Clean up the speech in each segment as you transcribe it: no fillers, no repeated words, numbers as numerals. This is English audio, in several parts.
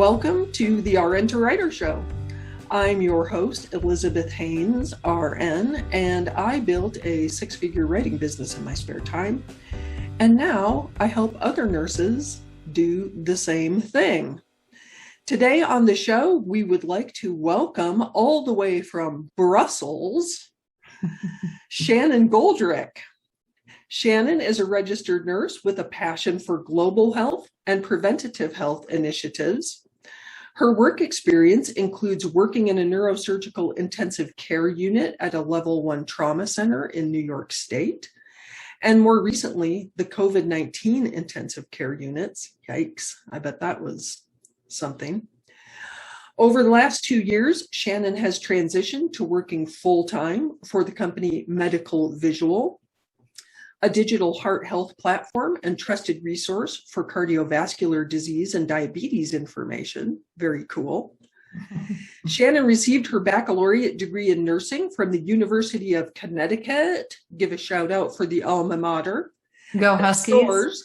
Welcome to the RN to Writer Show. I'm your host, Elizabeth Haynes, RN, and I built a six-figure writing business in my spare time. And now I help other nurses do the same thing. Today on the show, we would like to welcome all the way from Brussels, Shannon Goldrick. Shannon is a registered nurse with a passion for global health and preventative health initiatives. Her work experience includes working in a neurosurgical intensive care unit at a level 1 trauma center in New York State, and more recently, the COVID-19 intensive care units. Yikes, I bet that was something. Over the last 2 years, Shannon has transitioned to working full-time for the company MedicalVisual, a digital heart health platform and trusted resource for cardiovascular disease and diabetes information. Very cool. Shannon received her baccalaureate degree in nursing from the University of Connecticut. Give a shout out for the alma mater. Go Huskies.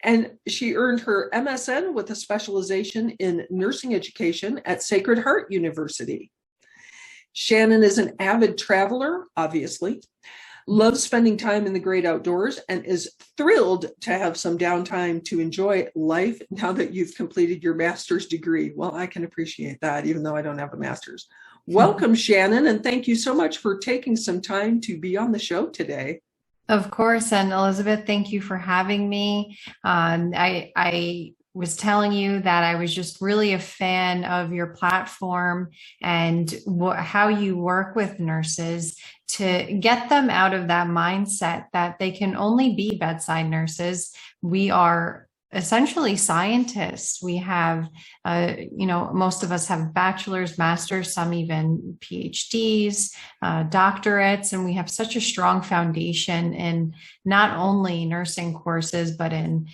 And she earned her MSN with a specialization in nursing education at Sacred Heart University. Shannon is an avid traveler, obviously, loves spending time in the great outdoors, and is thrilled to have some downtime to enjoy life now that you've completed your master's degree. Well, I can appreciate that, even though I don't have a master's. Welcome, Shannon, and thank you so much for taking some time to be on the show today. Of course. And Elizabeth, thank you for having me. I was telling you that I was just really a fan of your platform and how you work with nurses to get them out of that mindset that they can only be bedside nurses. We are essentially scientists. We have, most of us have bachelor's, master's, some even PhDs, doctorates, and we have such a strong foundation in not only nursing courses, but in,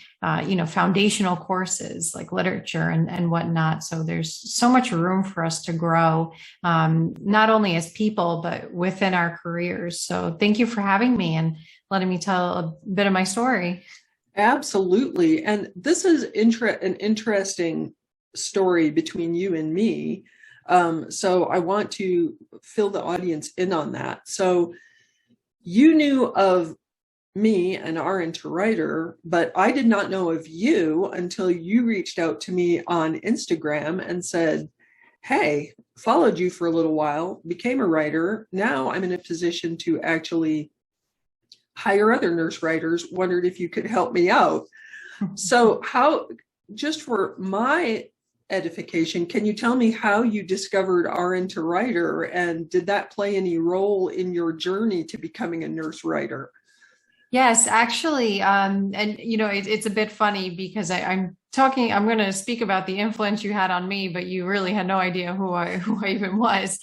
foundational courses like literature and whatnot. So there's so much room for us to grow, not only as people, but within our careers. So thank you for having me and letting me tell a bit of my story. Absolutely. And this is an interesting story between you and me. So I want to fill the audience in on that. So you knew of me, an RN to writer, but I did not know of you until you reached out to me on Instagram and said, hey, followed you for a little while, became a writer. Now I'm in a position to actually hire other nurse writers, wondered if you could help me out. So just for my edification, can you tell me how you discovered RN to writer, and did that play any role in your journey to becoming a nurse writer? Yes, actually. It's a bit funny because I'm going to speak about the influence you had on me, but you really had no idea who I even was.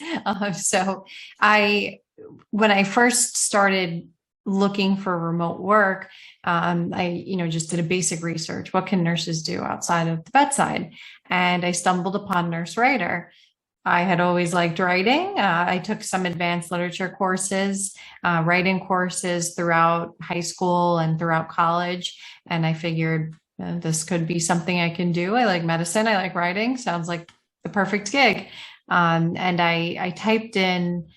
When I first started looking for remote work, I just did a basic research. What can nurses do outside of the bedside? And I stumbled upon Nurse Writer. I had always liked writing. I took some advanced literature courses, writing courses throughout high school and throughout college. And I figured this could be something I can do. I like medicine. I like writing. Sounds like the perfect gig. And I typed in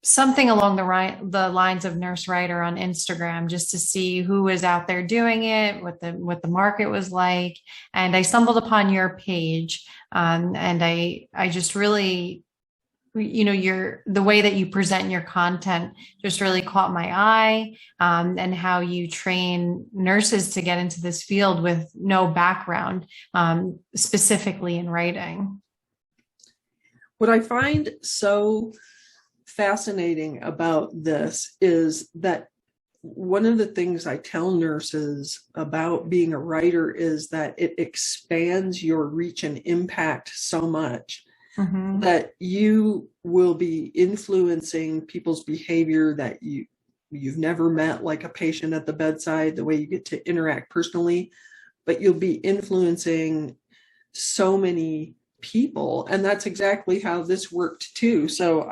something along the lines of nurse writer on Instagram just to see who was out there doing it, what the market was like. And I stumbled upon your page. And I just really, the way that you present your content just really caught my eye, and how you train nurses to get into this field with no background, specifically in writing. What I find so fascinating about this is that one of the things I tell nurses about being a writer is that it expands your reach and impact so much, that you will be influencing people's behavior that you've never met, like a patient at the bedside, the way you get to interact personally, but you'll be influencing so many people. And that's exactly how this worked too. So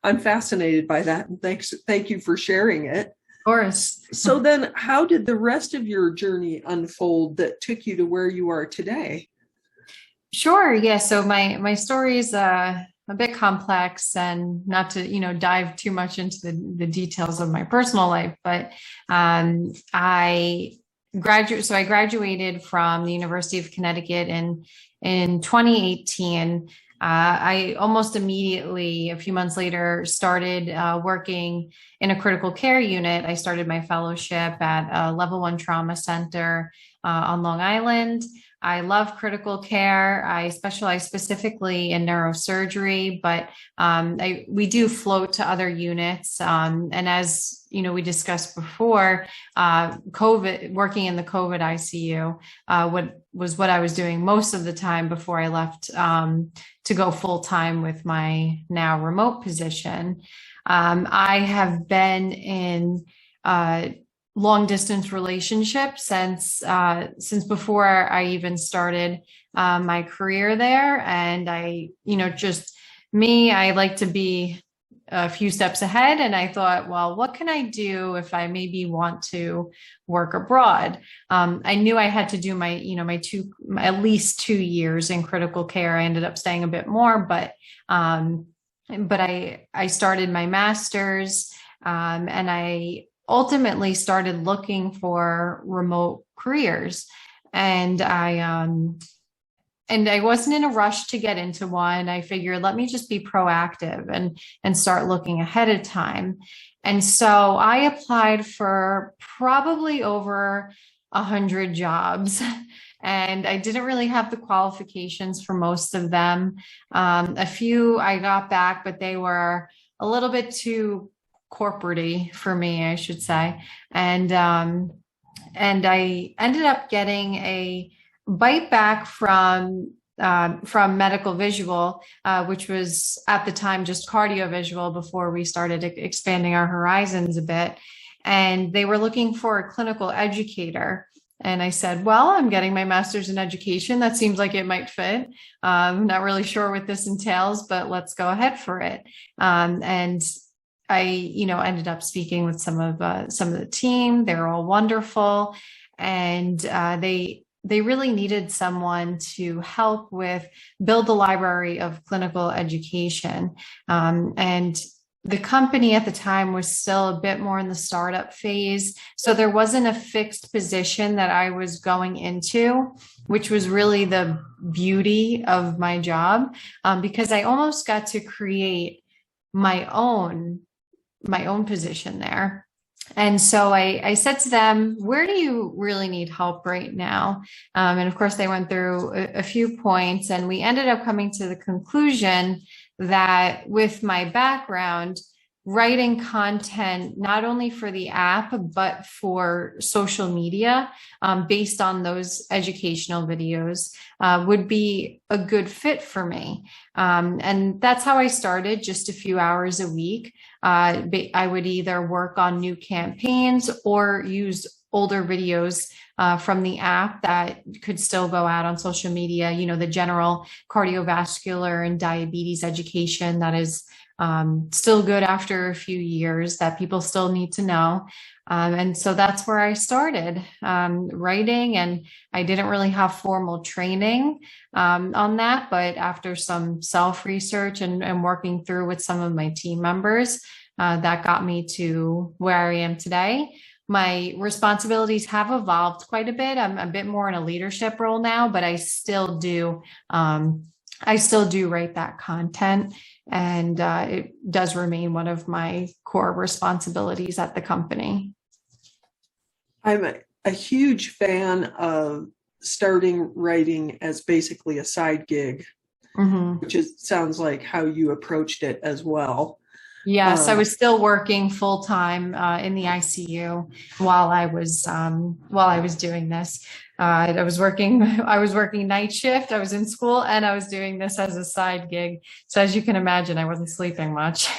I'm fascinated by that. And thank you for sharing it. Of course. So then how did the rest of your journey unfold that took you to where you are today? Sure. Yeah. So my story is a bit complex, and not to, dive too much into the details of my personal life, but I graduated from the University of Connecticut in 2018. I almost immediately, a few months later, started working in a critical care unit. I started my fellowship at a level 1 trauma center on Long Island. I love critical care. I specialize specifically in neurosurgery, but we do float to other units. And as we discussed before, working in the COVID ICU, what I was doing most of the time before I left to go full time with my now remote position. I have been in long distance relationship since before I even started my career there. And I like to be a few steps ahead. And I thought, well, what can I do if I maybe want to work abroad? I knew I had to do my at least 2 years in critical care. I ended up staying a bit more, but I started my master's, and I ultimately started looking for remote careers. And I wasn't in a rush to get into one. I figured, let me just be proactive and start looking ahead of time. And so I applied for probably over 100 jobs. And I didn't really have the qualifications for most of them. A few I got back, but they were a little bit too corporate-y for me, I should say. And I ended up getting a bite back from MedicalVisual, which was at the time just cardiovisual before we started expanding our horizons a bit. And they were looking for a clinical educator. And I said, well, I'm getting my master's in education. That seems like it might fit. I'm not really sure what this entails, but let's go ahead for it. And I, ended up speaking with some of the team. They're all wonderful. And they really needed someone to help with build the library of clinical education. And the company at the time was still a bit more in the startup phase. So there wasn't a fixed position that I was going into, which was really the beauty of my job, because I almost got to create my own position there. And so I said to them, where do you really need help right now? And of course, they went through a few points, and we ended up coming to the conclusion that with my background, writing content, not only for the app, but for social media, based on those educational videos, would be a good fit for me. And that's how I started, just a few hours a week. I would either work on new campaigns or use older videos from the app that could still go out on social media, the general cardiovascular and diabetes education that is still good after a few years, that people still need to know. And so that's where I started writing, and I didn't really have formal training on that, but after some self-research and working through with some of my team members, that got me to where I am today. My responsibilities have evolved quite a bit. I'm a bit more in a leadership role now, but I still do write that content, and it does remain one of my core responsibilities at the company. I'm a huge fan of starting writing as basically a side gig, which sounds like how you approached it as well. Yes, I was still working full time in the ICU while I was doing this. I was working night shift. I was in school, and I was doing this as a side gig. So as you can imagine, I wasn't sleeping much.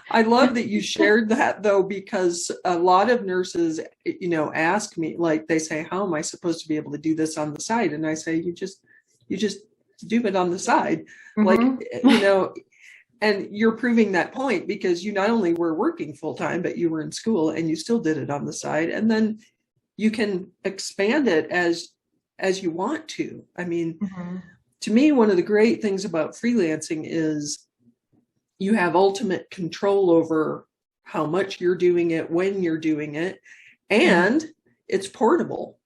I love that you shared that, though, because a lot of nurses, ask me, like, they say, "How am I supposed to be able to do this on the side?" And I say, "You just do it on the side, like And you're proving that point, because you not only were working full time, but you were in school and you still did it on the side. And then you can expand it as as you want to. I mean, Mm-hmm. to me, one of the great things about freelancing is you have ultimate control over how much you're doing it, when you're doing it, and it's portable.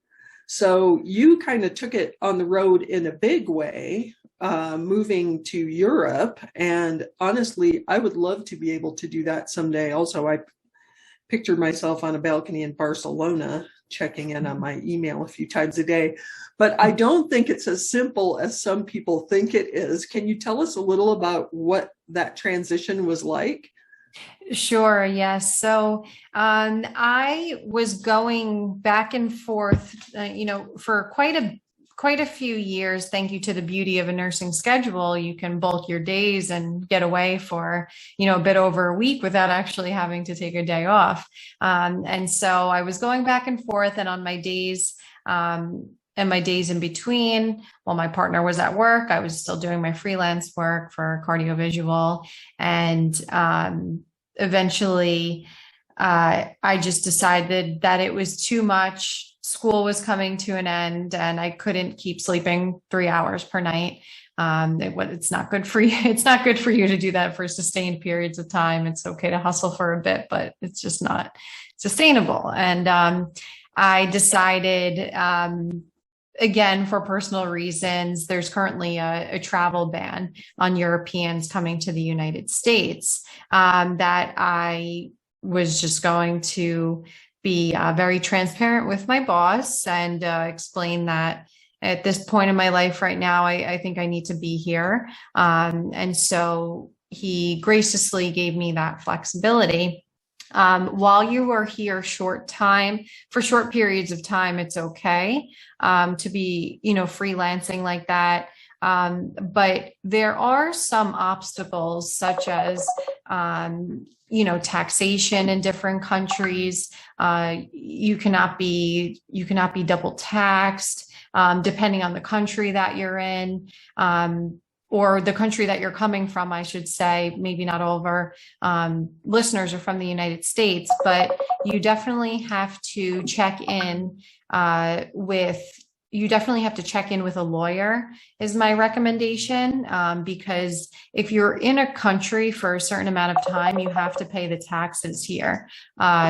So you kind of took it on the road in a big way, moving to Europe. And honestly, I would love to be able to do that someday. Also, I pictured myself on a balcony in Barcelona, checking in on my email a few times a day. But I don't think it's as simple as some people think it is. Can you tell us a little about what that transition was like? Sure. Yes. So I was going back and forth, for quite a few years. Thank you to the beauty of a nursing schedule. You can bulk your days and get away for, a bit over a week without actually having to take a day off. And so I was going back and forth, and on my days, and my days in between, while my partner was at work, I was still doing my freelance work for cardiovisual. And eventually, I just decided that it was too much. School was coming to an end, and I couldn't keep sleeping 3 hours per night. It's not good for you. It's not good for you to do that for sustained periods of time. It's okay to hustle for a bit, but it's just not sustainable. And I decided, again, for personal reasons, there's currently a travel ban on Europeans coming to the United States, that I was just going to be very transparent with my boss and explain that at this point in my life right now, I think I need to be here. And so he graciously gave me that flexibility. While you are here for short periods of time, it's okay to be, freelancing like that. But there are some obstacles, such as, taxation in different countries. You cannot be double taxed, depending on the country that you're in. Or the country that you're coming from, I should say. Maybe not all of our listeners are from the United States, but you definitely have to check in with a lawyer, is my recommendation, because if you're in a country for a certain amount of time, you have to pay the taxes here.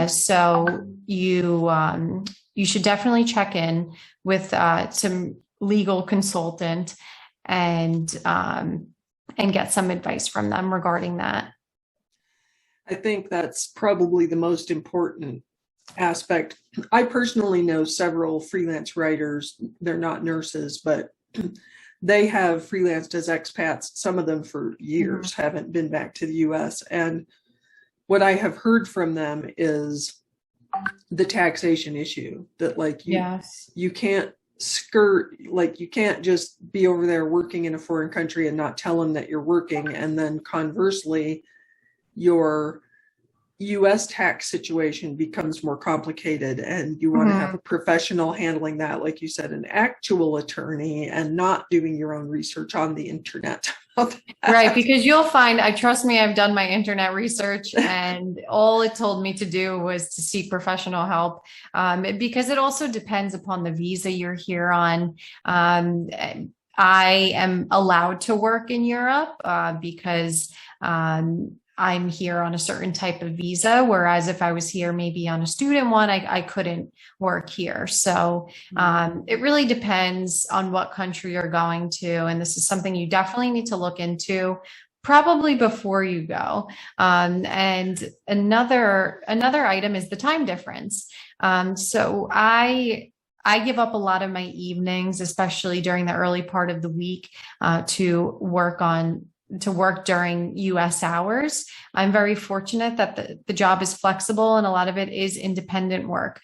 So you should definitely check in with some legal consultant and get some advice from them regarding that. I think that's probably the most important aspect. I personally know several freelance writers. They're not nurses, but they have freelanced as expats, some of them for years, haven't been back to the US. And what I have heard from them is the taxation issue, that you can't you can't just be over there working in a foreign country and not tell them that you're working. And then conversely, your US tax situation becomes more complicated, and you want to have a professional handling that, like you said, an actual attorney, and not doing your own research on the internet. Right, because you'll find, trust me, I've done my internet research, and all it told me to do was to seek professional help, because it also depends upon the visa you're here on. I am allowed to work in Europe because I'm here on a certain type of visa, whereas if I was here maybe on a student one, I couldn't work here. So it really depends on what country you're going to. And this is something you definitely need to look into probably before you go. And another item is the time difference. So I give up a lot of my evenings, especially during the early part of the week, to work during US hours. I'm very fortunate that the job is flexible, and a lot of it is independent work.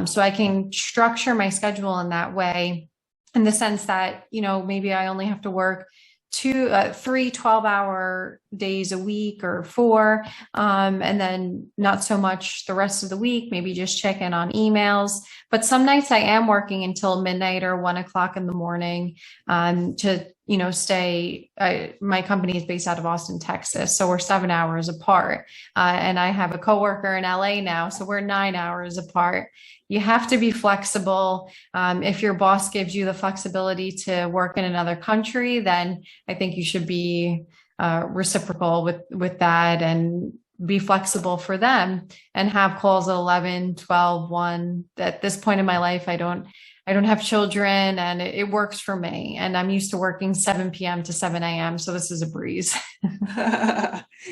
So I can structure my schedule in that way, in the sense that, maybe I only have to work 3 12-hour days a week, or 4, and then not so much the rest of the week, maybe just check in on emails. But some nights I am working until midnight or 1 o'clock in the morning, to my company is based out of Austin, Texas. So we're 7 hours apart. And I have a coworker in LA now. So we're 9 hours apart. You have to be flexible. If your boss gives you the flexibility to work in another country, then I think you should be reciprocal with that and be flexible for them and have calls at 11, 12, 1. At this point in my life, I don't have children, and it works for me. And I'm used to working 7 p.m. to 7 a.m. So this is a breeze.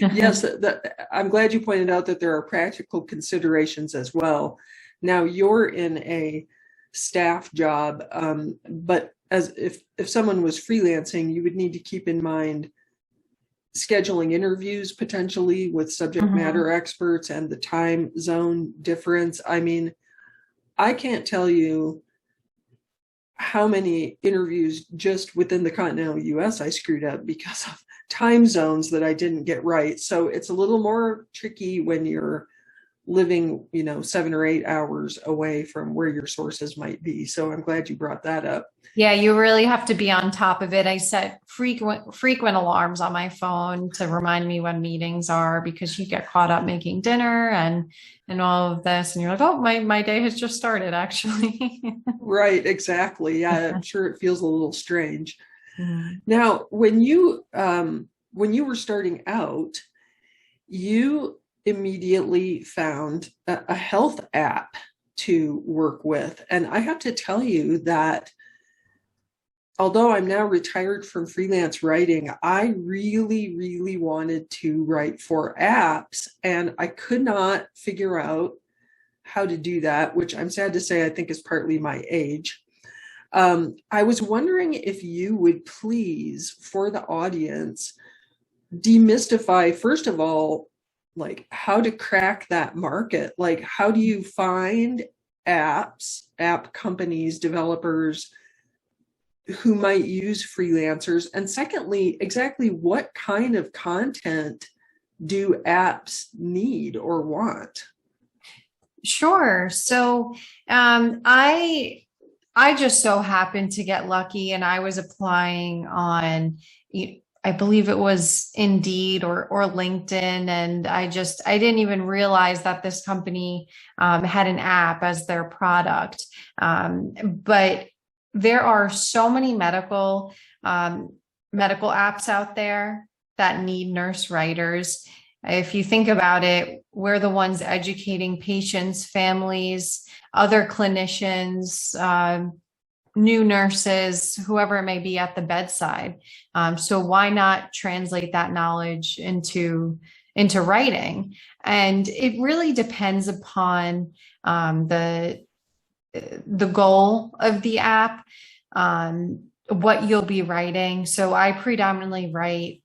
Yes, I'm glad you pointed out that there are practical considerations as well. Now you're in a staff job, but as if someone was freelancing, you would need to keep in mind scheduling interviews potentially with subject matter experts and the time zone difference. I mean, I can't tell you how many interviews just within the continental US I screwed up because of time zones that I didn't get right. So it's a little more tricky when you're living, 7 or 8 hours away from where your sources might be. So I'm glad you brought that up. Yeah, you really have to be on top of it. I set frequent alarms on my phone to remind me when meetings are, because you get caught up making dinner and all of this, and you're like, oh, my day has just started, actually. Right, exactly. Yeah, I'm sure it feels a little strange. Now, when you were starting out, you immediately found a health app to work with. And I have to tell you that although I'm now retired from freelance writing, I really, really wanted to write for apps, and I could not figure out how to do that, which I'm sad to say I think is partly my age. I was wondering if you would please, for the audience, demystify, first of all, like how to crack that market. Like, how do you find app companies, developers who might use freelancers? And secondly, exactly what kind of content do apps need or want? Sure. So I just so happened to get lucky, and I was applying on, I believe it was Indeed or LinkedIn. And I didn't even realize that this company had an app as their product. But there are so many medical apps out there that need nurse writers. If you think about it, we're the ones educating patients, families, other clinicians, new nurses, whoever it may be at the bedside. So why not translate that knowledge into writing? And it really depends upon the goal of the app, what you'll be writing. So I predominantly write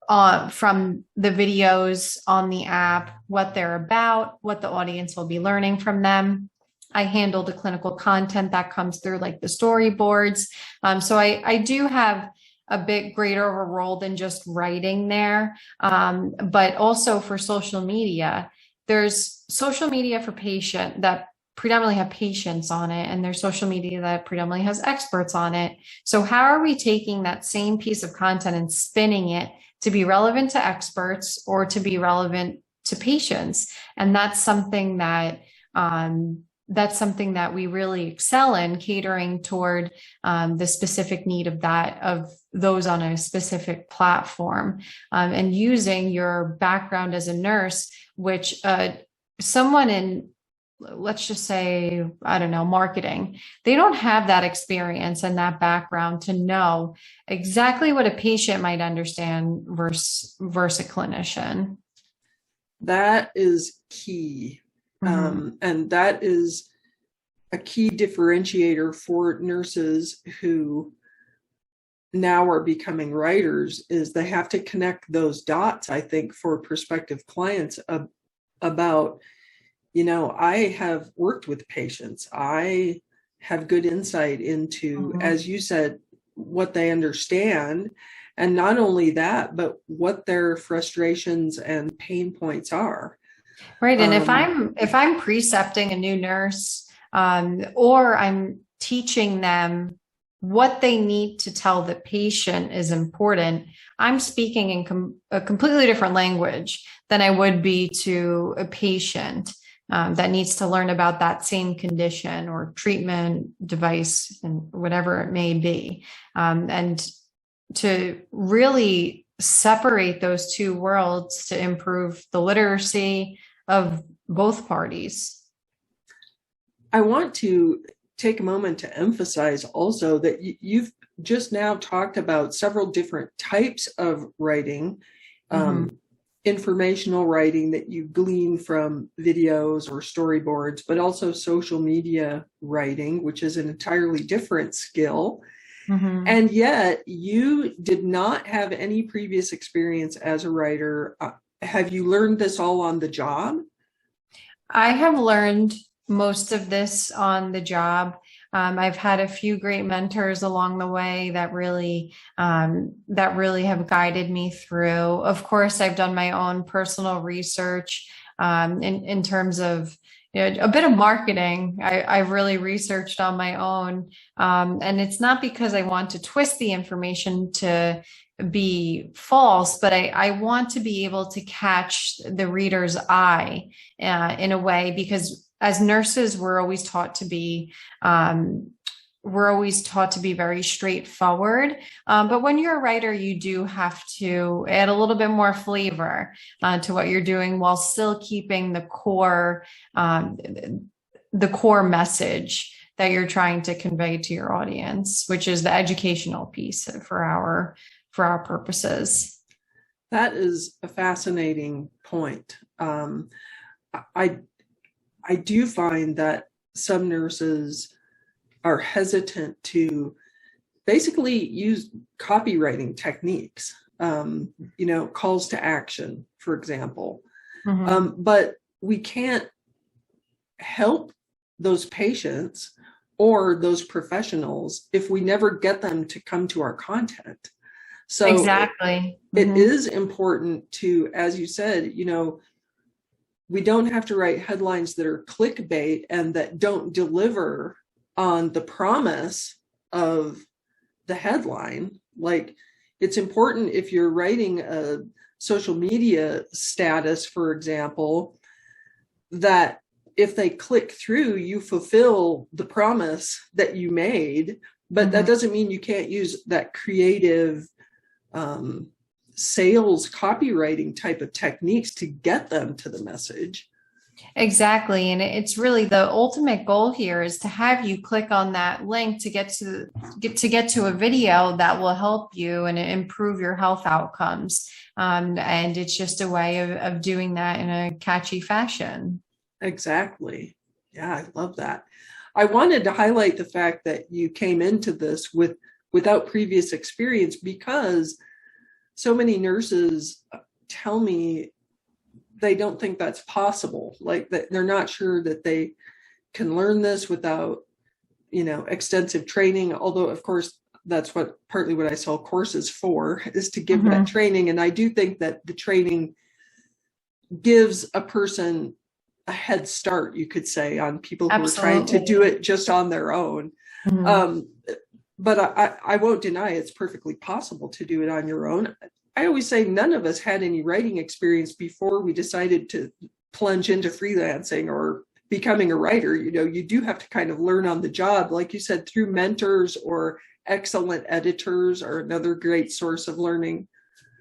from the videos on the app, what they're about, what the audience will be learning from them. I handle the clinical content that comes through, like the storyboards. So I do have a bit greater of a role than just writing there. But also for social media, there's social media for patient that predominantly have patients on it, and there's social media that predominantly has experts on it. So how are we taking that same piece of content and spinning it to be relevant to experts or to be relevant to patients? And that's something that we really excel in, catering toward the specific need of those on a specific platform, and using your background as a nurse, which someone in, let's just say, I don't know, marketing, they don't have that experience and that background to know exactly what a patient might understand versus a clinician. That is key. And that is a key differentiator for nurses who now are becoming writers, is they have to connect those dots, I think, for prospective clients about, I have worked with patients. I have good insight into, as you said, what they understand. And not only that, but what their frustrations and pain points are. Right. And if I'm precepting a new nurse, or I'm teaching them what they need to tell the patient is important, I'm speaking in a completely different language than I would be to a patient that needs to learn about that same condition or treatment device and whatever it may be. And to really separate those two worlds to improve the literacy of both parties. I want to take a moment to emphasize also that you've just now talked about several different types of writing, informational writing that you glean from videos or storyboards, but also social media writing, which is an entirely different skill. And yet you did not have any previous experience as a writer. Have you learned this all on the job? I have learned most of this on the job. I've had a few great mentors along the way that really have guided me through. Of course, I've done my own personal research in terms of a bit of marketing. I've really researched on my own, and it's not because I want to twist the information to be false, but I want to be able to catch the reader's eye in a way, because as nurses, we're always taught to be very straightforward. But when you're a writer, you do have to add a little bit more flavor to what you're doing while still keeping the core message that you're trying to convey to your audience, which is the educational piece for our purposes. That is a fascinating point. I do find that some nurses are hesitant to basically use copywriting techniques, calls to action, for example. But we can't help those patients or those professionals if we never get them to come to our content. So exactly. It is important to, as you said, we don't have to write headlines that are clickbait and that don't deliver on the promise of the headline. Like, it's important if you're writing a social media status, for example, that if they click through, you fulfill the promise that you made, but that doesn't mean you can't use that creative sales copywriting type of techniques to get them to the message. Exactly. And it's really the ultimate goal here is to have you click on that link to get to a video that will help you and improve your health outcomes. And it's just a way of doing that in a catchy fashion. Exactly. Yeah, I love that. I wanted to highlight the fact that you came into this without previous experience, because so many nurses tell me they don't think that's possible. Like, that they're not sure that they can learn this without, extensive training. Although, of course, that's partly what I sell courses for, is to give that training. And I do think that the training gives a person a head start, you could say, on people who are trying to do it just on their own. But I won't deny it's perfectly possible to do it on your own. I always say none of us had any writing experience before we decided to plunge into freelancing or becoming a writer. You do have to kind of learn on the job, like you said, through mentors, or excellent editors are another great source of learning.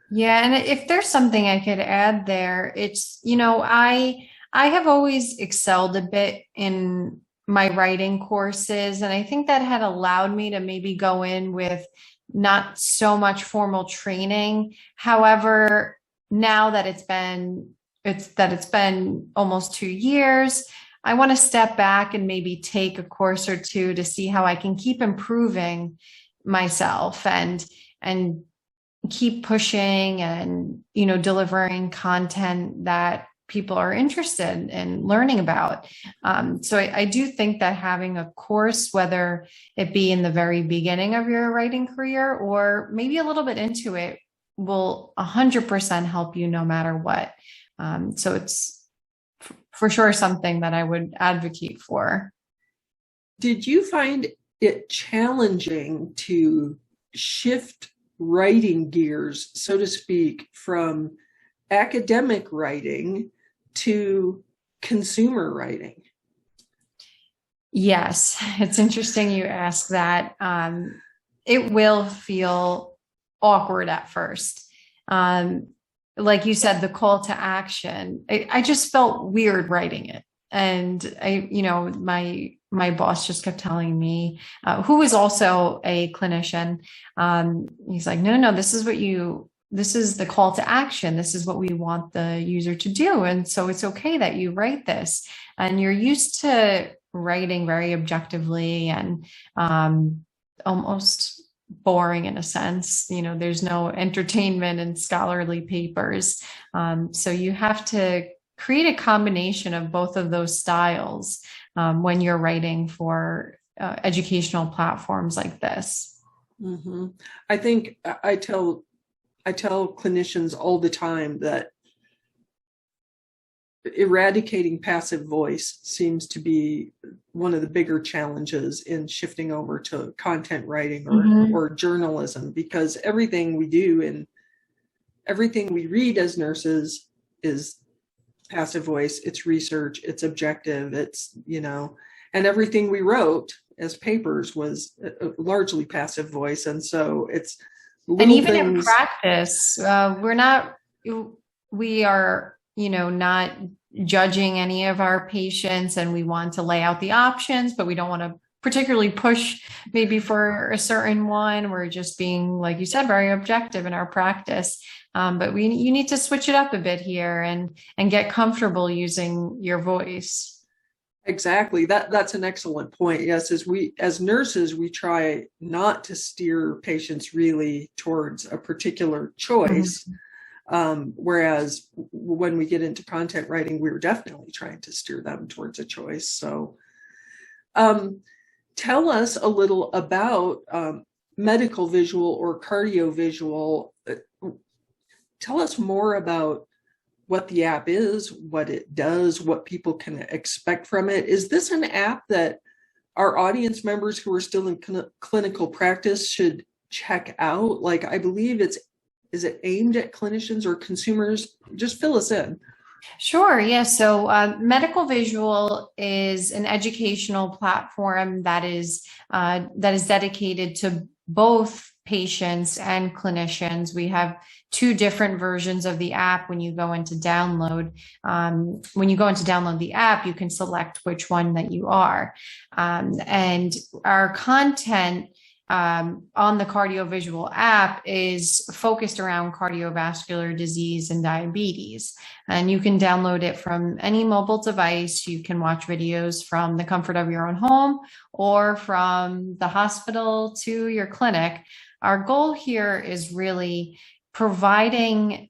Yeah. And if there's something I could add there, it's, I have always excelled a bit in my writing courses. And I think that had allowed me to maybe go in with not so much formal training. However, now that it's been almost 2 years, I want to step back and maybe take a course or two to see how I can keep improving myself and keep pushing and, delivering content that people are interested in learning about. So I do think that having a course, whether it be in the very beginning of your writing career or maybe a little bit into it, will 100% help you no matter what. So it's for sure something that I would advocate for. Did you find it challenging to shift writing gears, so to speak, from academic writing to consumer writing? Yes, it's interesting you ask that. It will feel awkward at first. Like you said, the call to action, I just felt weird writing it. And my boss just kept telling me, who is also a clinician, he's like, no, this is the call to action. This is what we want the user to do. And so it's okay that you write this, and you're used to writing very objectively and almost boring in a sense. There's no entertainment and scholarly papers. So you have to create a combination of both of those styles when you're writing for educational platforms like this. Mm-hmm. I think I tell clinicians all the time that eradicating passive voice seems to be one of the bigger challenges in shifting over to content writing or journalism, because everything we do and everything we read as nurses is passive voice, it's research, it's objective, it's, and everything we wrote as papers was largely passive voice. And so it's, and even in practice, we are, not judging any of our patients, and we want to lay out the options, but we don't want to particularly push maybe for a certain one. We're just being, like you said, very objective in our practice. But you need to switch it up a bit here and get comfortable using your voice. Exactly. That's an excellent point. Yes, as nurses, we try not to steer patients really towards a particular choice. Whereas when we get into content writing, we're definitely trying to steer them towards a choice. So tell us a little about MedicalVisual or cardiovisual. Tell us more about what the app is, what it does, what people can expect from it. Is this an app that our audience members who are still in clinical practice should check out? Like, I believe is it aimed at clinicians or consumers? Just fill us in. Sure. Yeah. So MedicalVisual is an educational platform that is dedicated to both patients and clinicians. We have two different versions of the app. When you go into download the app, you can select which one that you are. And our content on the cardiovisual app is focused around cardiovascular disease and diabetes. And you can download it from any mobile device. You can watch videos from the comfort of your own home or from the hospital to your clinic. Our goal here is really providing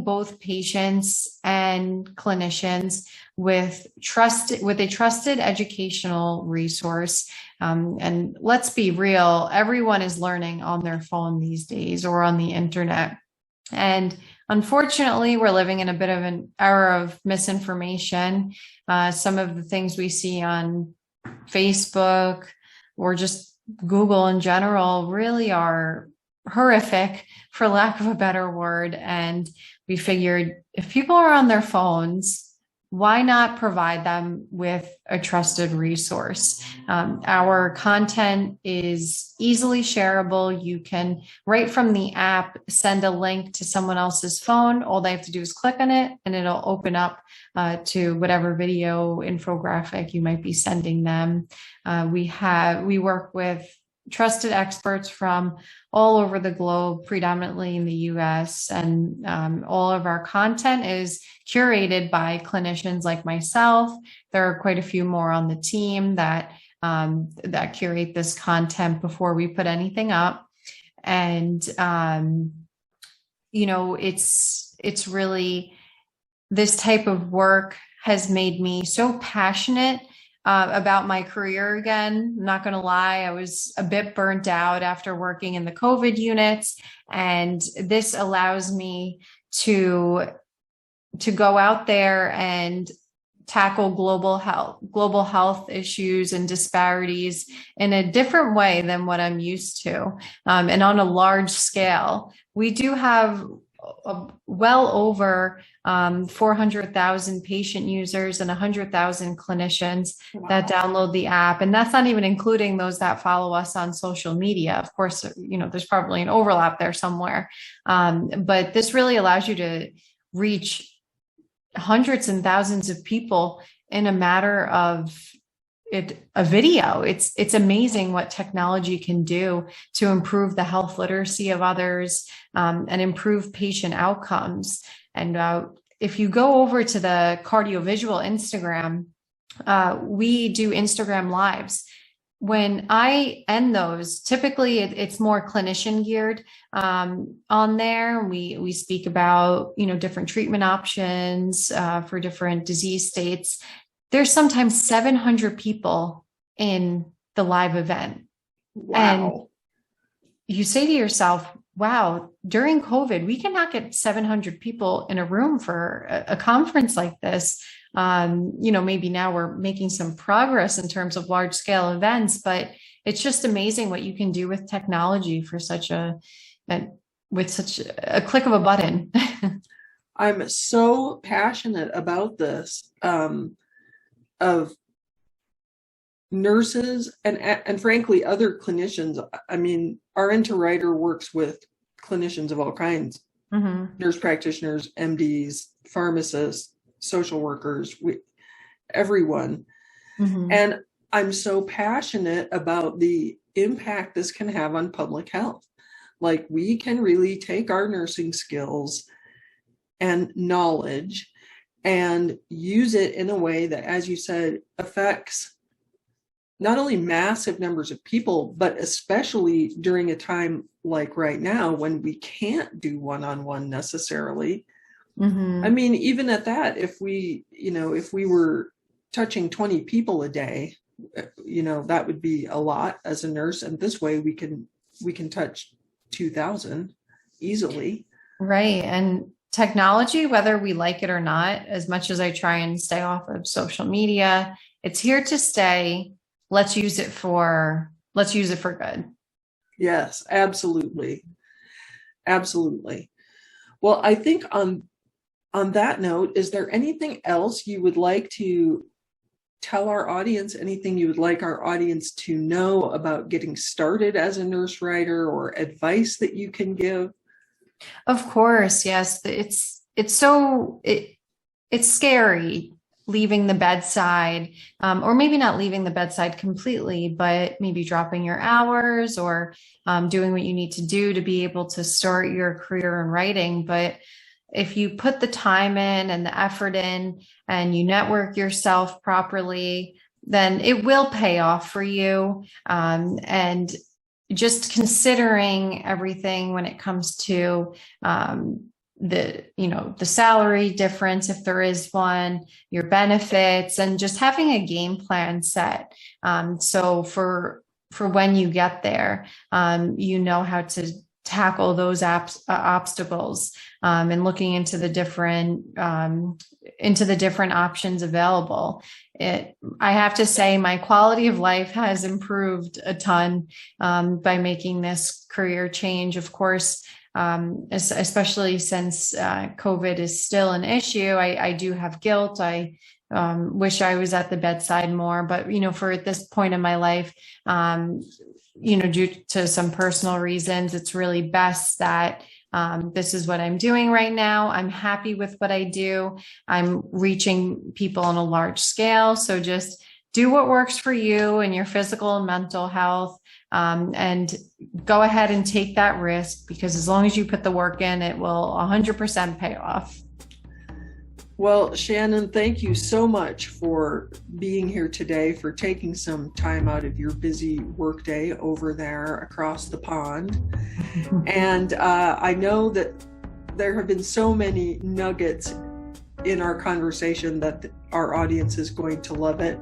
both patients and clinicians with a trusted educational resource. And let's be real, everyone is learning on their phone these days or on the internet. And unfortunately, we're living in a bit of an era of misinformation. Some of the things we see on Facebook or just Google in general really are horrific, for lack of a better word. And we figured if people are on their phones, why not provide them with a trusted resource? Our content is easily shareable. You can, right from the app, send a link to someone else's phone. All they have to do is click on it, and it'll open up to whatever video infographic you might be sending them. We work with trusted experts from all over the globe, predominantly in the US, and all of our content is curated by clinicians like myself. There are quite a few more on the team that curate this content before we put anything up. And it's really, this type of work has made me so passionate about my career again. I'm not going to lie, I was a bit burnt out after working in the COVID units, and this allows me to go out there and tackle global health issues and disparities in a different way than what I'm used to. And on a large scale, we do have well over 400,000 patient users and 100,000 clinicians that download the app. And that's not even including those that follow us on social media. Of course, there's probably an overlap there somewhere. But this really allows you to reach hundreds and thousands of people in a matter of a video. It's amazing what technology can do to improve the health literacy of others, and improve patient outcomes. And if you go over to the CardioVisual Instagram, we do Instagram lives. When I end those, typically it's more clinician geared on there. We speak about, different treatment options for different disease states. There's sometimes 700 people in the live event. Wow. And you say to yourself, wow, during COVID, we cannot get 700 people in a room for a conference like this. Maybe now we're making some progress in terms of large scale events, but it's just amazing what you can do with technology for with such a click of a button. I'm so passionate about this, of nurses and frankly, other clinicians. I mean, RN to Writer works with clinicians of all kinds, nurse practitioners, MDs, pharmacists, social workers, everyone. And I'm so passionate about the impact this can have on public health. Like, we can really take our nursing skills and knowledge and use it in a way that, as you said, affects not only massive numbers of people, but especially during a time like right now when we can't do one-on-one necessarily. I mean, even at that, if we were touching 20 people a day, that would be a lot as a nurse. And this way we can touch 2,000 easily. Right. And technology, whether we like it or not, as much as I try and stay off of social media, it's here to stay. Let's use it for good. Yes, absolutely. Absolutely. Well, I think on that note, is there anything else you would like to tell our audience, anything you would like our audience to know about getting started as a nurse writer, or advice that you can give? Of course, yes. It's scary leaving the bedside, or maybe not leaving the bedside completely, but maybe dropping your hours or doing what you need to do to be able to start your career in writing. But if you put the time in and the effort in and you network yourself properly, then it will pay off for you. And just considering everything when it comes to the salary difference, if there is one, your benefits, and just having a game plan set. So for when you get there, how to tackle those obstacles, and looking into the different options available. I have to say my quality of life has improved a ton by making this career change. Of course, especially since COVID is still an issue, I do have guilt. I wish I was at the bedside more, but for at this point in my life, due to some personal reasons, it's really best that this is what I'm doing right now. I'm happy with what I do. I'm reaching people on a large scale. So just do what works for you and your physical and mental health, and go ahead and take that risk, because as long as you put the work in, it will 100% pay off. Well, Shannon, thank you so much for being here today, for taking some time out of your busy workday over there across the pond. And I know that there have been so many nuggets in our conversation that our audience is going to love it.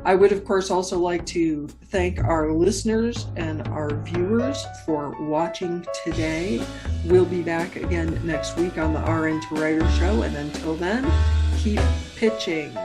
I would, of course, also like to thank our listeners and our viewers for watching today. We'll be back again next week on the RN to Writer show. And until then, keep pitching.